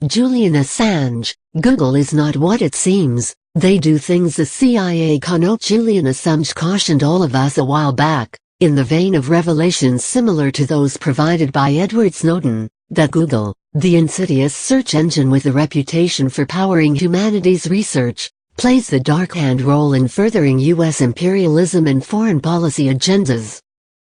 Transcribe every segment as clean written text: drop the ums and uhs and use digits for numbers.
Julian Assange, Google is not what it seems, they do things the CIA cannot. Julian Assange cautioned all of us a while back, in the vein of revelations similar to those provided by Edward Snowden, that Google, the insidious search engine with a reputation for powering humanities research, plays the dark-hand role in furthering U.S. imperialism and foreign policy agendas.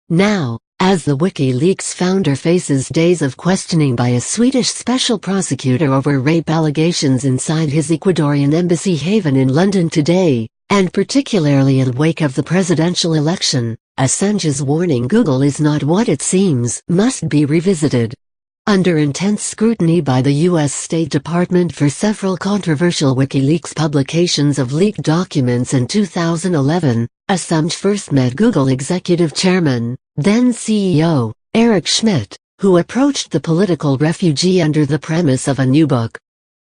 Now, as the WikiLeaks founder faces days of questioning by a Swedish special prosecutor over rape allegations inside his Ecuadorian embassy haven in London today, and particularly in wake of the presidential election, Assange's warning Google is not what it seems must be revisited. Under intense scrutiny by the U.S. State Department for several controversial WikiLeaks publications of leaked documents in 2011, Assange first met Google executive chairman, then CEO, Eric Schmidt, who approached the political refugee under the premise of a new book.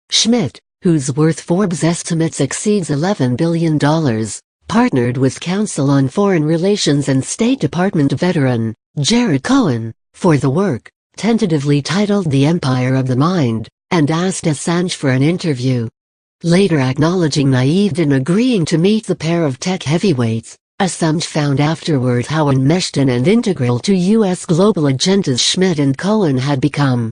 Schmidt, whose worth Forbes estimates exceeds $11 billion, partnered with Counsel on Foreign Relations and State Department veteran, Jared Cohen, for the work, tentatively titled The Empire of the Mind, and asked Assange for an interview. Later acknowledging naivety in agreeing to meet the pair of tech heavyweights, Assange found afterward how enmeshed in and integral to U.S. global agendas Schmidt and Cohen had become.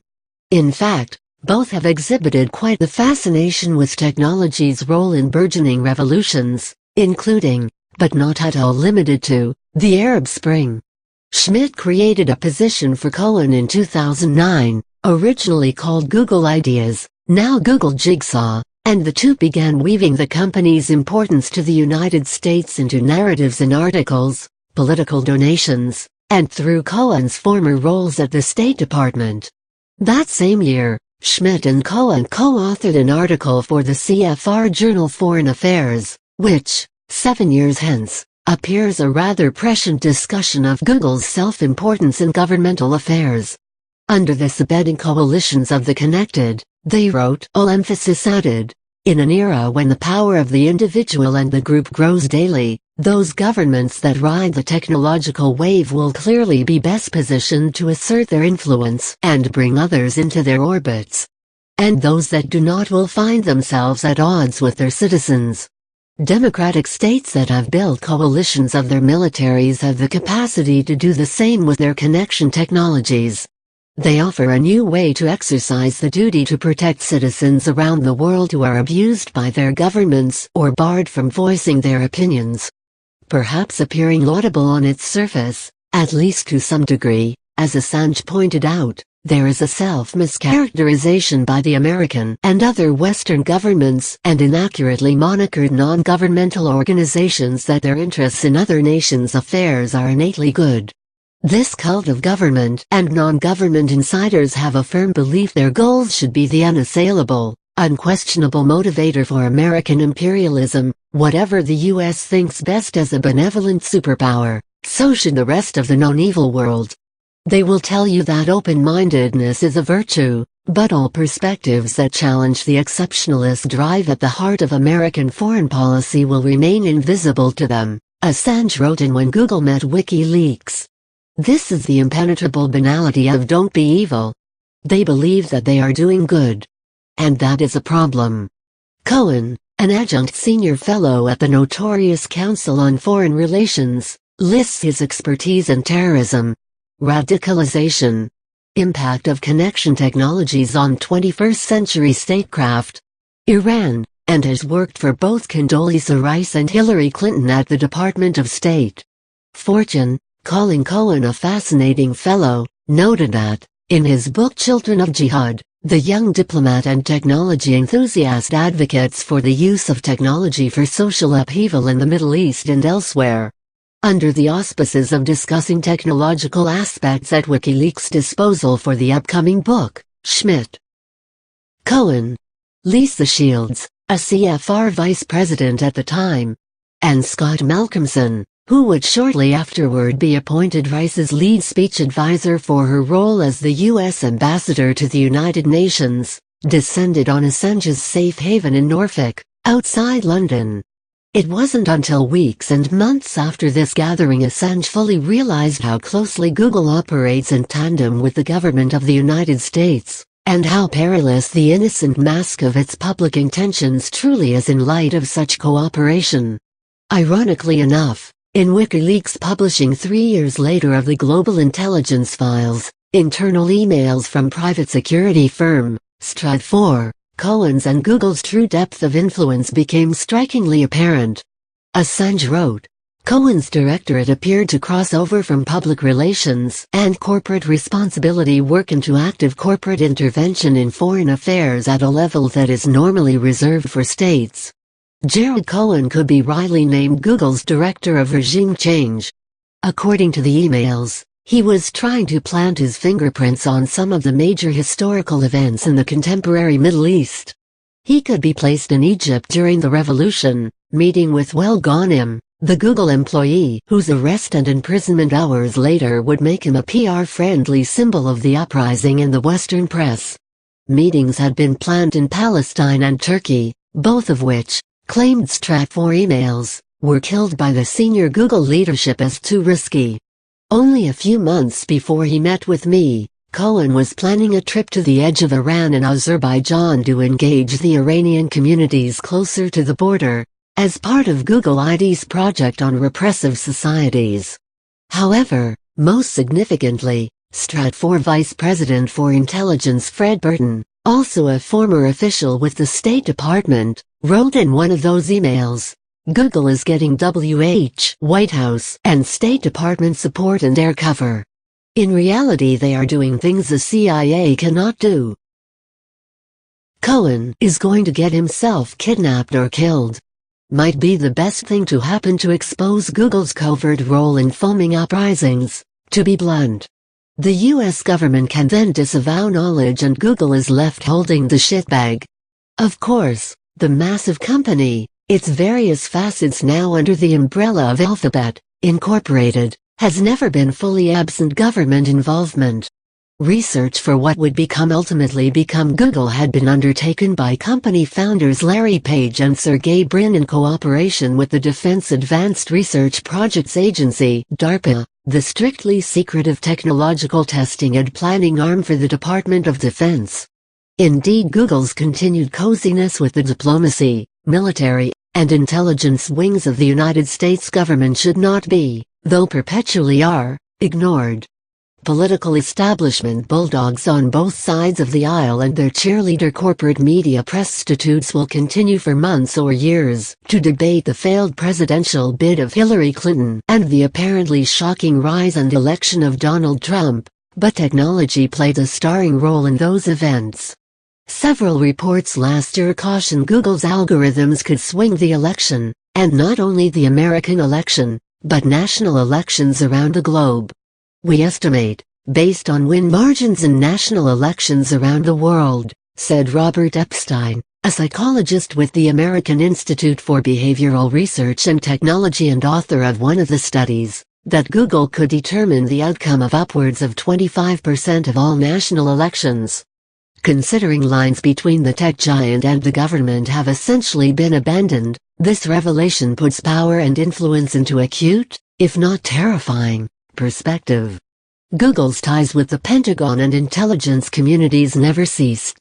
In fact, both have exhibited quite the fascination with technology's role in burgeoning revolutions, including, but not at all limited to, the Arab Spring. Schmidt created a position for Cohen in 2009, originally called Google Ideas, now Google Jigsaw, and the two began weaving the company's importance to the United States into narratives in articles, political donations, and through Cohen's former roles at the State Department. That same year, Schmidt and Cohen co-authored an article for the CFR journal Foreign Affairs, which, 7 years hence, appears a rather prescient discussion of Google's self-importance in governmental affairs. Under the subheading Coalitions of the Connected, they wrote, all emphasis added, in an era when the power of the individual and the group grows daily, those governments that ride the technological wave will clearly be best positioned to assert their influence and bring others into their orbits. And those that do not will find themselves at odds with their citizens. Democratic states that have built coalitions of their militaries have the capacity to do the same with their connection technologies. They offer a new way to exercise the duty to protect citizens around the world who are abused by their governments or barred from voicing their opinions. Perhaps appearing laudable on its surface, at least to some degree, as Assange pointed out, there is a self-mischaracterization by the American and other Western governments and inaccurately monikered non-governmental organizations that their interests in other nations' affairs are innately good. This cult of government and non-government insiders have a firm belief their goals should be the unassailable, unquestionable motivator for American imperialism. Whatever the U.S. thinks best as a benevolent superpower, so should the rest of the known-evil world. They will tell you that open-mindedness is a virtue, but all perspectives that challenge the exceptionalist drive at the heart of American foreign policy will remain invisible to them, Assange wrote in When Google Met WikiLeaks. This is the impenetrable banality of don't be evil. They believe that they are doing good. And that is a problem. Cohen, an adjunct senior fellow at the notorious Council on Foreign Relations, lists his expertise in terrorism, radicalization, impact of connection technologies on 21st century statecraft, Iran, and has worked for both Condoleezza Rice and Hillary Clinton at the Department of State. Fortune, calling Cohen a fascinating fellow, noted that, in his book Children of Jihad, the young diplomat and technology enthusiast advocates for the use of technology for social upheaval in the Middle East and elsewhere. Under the auspices of discussing technological aspects at WikiLeaks' disposal for the upcoming book, Schmidt, Cohen, Lisa Shields, a CFR vice president at the time, and Scott Malcolmson, who would shortly afterward be appointed Rice's lead speech advisor for her role as the U.S. ambassador to the United Nations, descended on Assange's safe haven in Norfolk, outside London. It wasn't until weeks and months after this gathering Assange fully realized how closely Google operates in tandem with the government of the United States. and how perilous the innocent mask of its public intentions truly is in light of such cooperation. Ironically enough, in WikiLeaks publishing 3 years later of the global intelligence files, internal emails from private security firm, Stratfor, Cohen's and Google's true depth of influence became strikingly apparent. Assange wrote, Cohen's directorate appeared to cross over from public relations and corporate responsibility work into active corporate intervention in foreign affairs at a level that is normally reserved for states. Jared Cohen could be rightly named Google's director of regime change. According to the emails, he was trying to plant his fingerprints on some of the major historical events in the contemporary Middle East. He could be placed in Egypt during the revolution, meeting with Ghanem, the Google employee whose arrest and imprisonment hours later would make him a PR-friendly symbol of the uprising in the Western press. Meetings had been planned in Palestine and Turkey, both of which, claimed Stratfor emails, were killed by the senior Google leadership as too risky. Only a few months before he met with me, Cohen was planning a trip to the edge of Iran and Azerbaijan to engage the Iranian communities closer to the border, as part of Google ID's project on repressive societies. However, most significantly, Stratfor Vice President for Intelligence Fred Burton, also a former official with the State Department, wrote in one of those emails, Google is getting White House and State Department support and air cover. In reality they are doing things the CIA cannot do. Cohen is going to get himself kidnapped or killed. Might be the best thing to happen to expose Google's covert role in foaming uprisings, to be blunt. The US government can then disavow knowledge and Google is left holding the shitbag. Of course, the massive company, its various facets now under the umbrella of Alphabet, Incorporated, has never been fully absent government involvement. Research for what would ultimately become Google had been undertaken by company founders Larry Page and Sergey Brin in cooperation with the Defense Advanced Research Projects Agency, DARPA, the strictly secretive technological testing and planning arm for the Department of Defense. Indeed, Google's continued coziness with the diplomacy, military, and intelligence wings of the United States government should not be, though perpetually are, ignored. Political establishment bulldogs on both sides of the aisle and their cheerleader corporate media prostitutes will continue for months or years to debate the failed presidential bid of Hillary Clinton and the apparently shocking rise and election of Donald Trump, but technology played a starring role in those events. Several reports last year cautioned Google's algorithms could swing the election, and not only the American election, but national elections around the globe. We estimate, based on win margins in national elections around the world, said Robert Epstein, a psychologist with the American Institute for Behavioral Research and Technology and author of one of the studies, that Google could determine the outcome of upwards of 25% of all national elections. Considering lines between the tech giant and the government have essentially been abandoned, this revelation puts power and influence into acute, if not terrifying, perspective. Google's ties with the Pentagon and intelligence communities never ceased.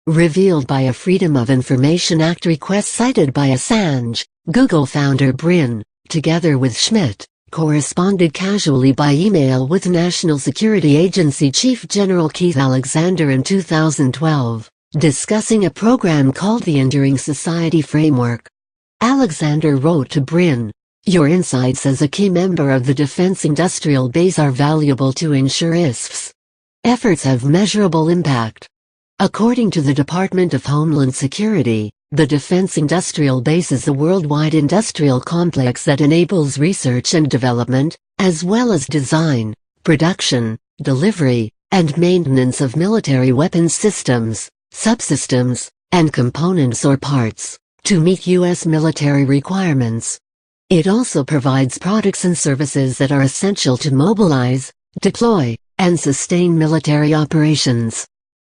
Revealed by a Freedom of Information Act request cited by Assange, Google founder Brin, together with Schmidt, corresponded casually by email with National Security Agency Chief General Keith Alexander in 2012, discussing a program called the Enduring Society Framework. Alexander wrote to Brin, "Your insights as a key member of the defense industrial base are valuable to ensure ISF's efforts have measurable impact." According to the Department of Homeland Security, the defense industrial base is a worldwide industrial complex that enables research and development, as well as design, production, delivery, and maintenance of military weapons systems, subsystems, and components or parts, to meet U.S. military requirements. It also provides products and services that are essential to mobilize, deploy, and sustain military operations.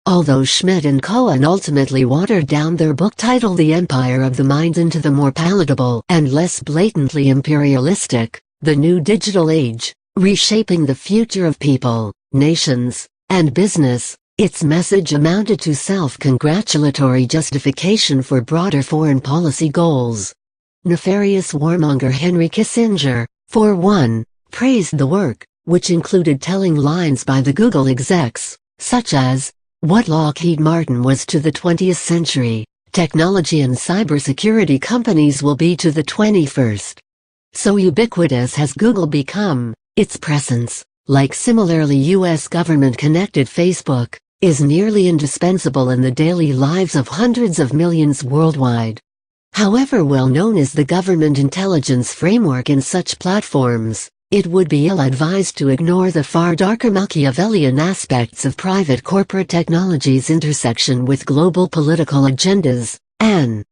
Although Schmidt and Cohen ultimately watered down their book titled The Empire of the Mind into the more palatable and less blatantly imperialistic, The New Digital Age, Reshaping the Future of People, Nations, and Business, Its message amounted to self-congratulatory justification for broader foreign policy goals. Nefarious warmonger Henry Kissinger, for one, praised the work, which included telling lines by the Google execs, such as, "What Lockheed Martin was to the 20th century, technology and cybersecurity companies will be to the 21st. So ubiquitous has Google become, its presence, like similarly US government-connected Facebook, is nearly indispensable in the daily lives of hundreds of millions worldwide." However well known is the government intelligence framework in such platforms, it would be ill-advised to ignore the far darker Machiavellian aspects of private corporate technology's intersection with global political agendas. An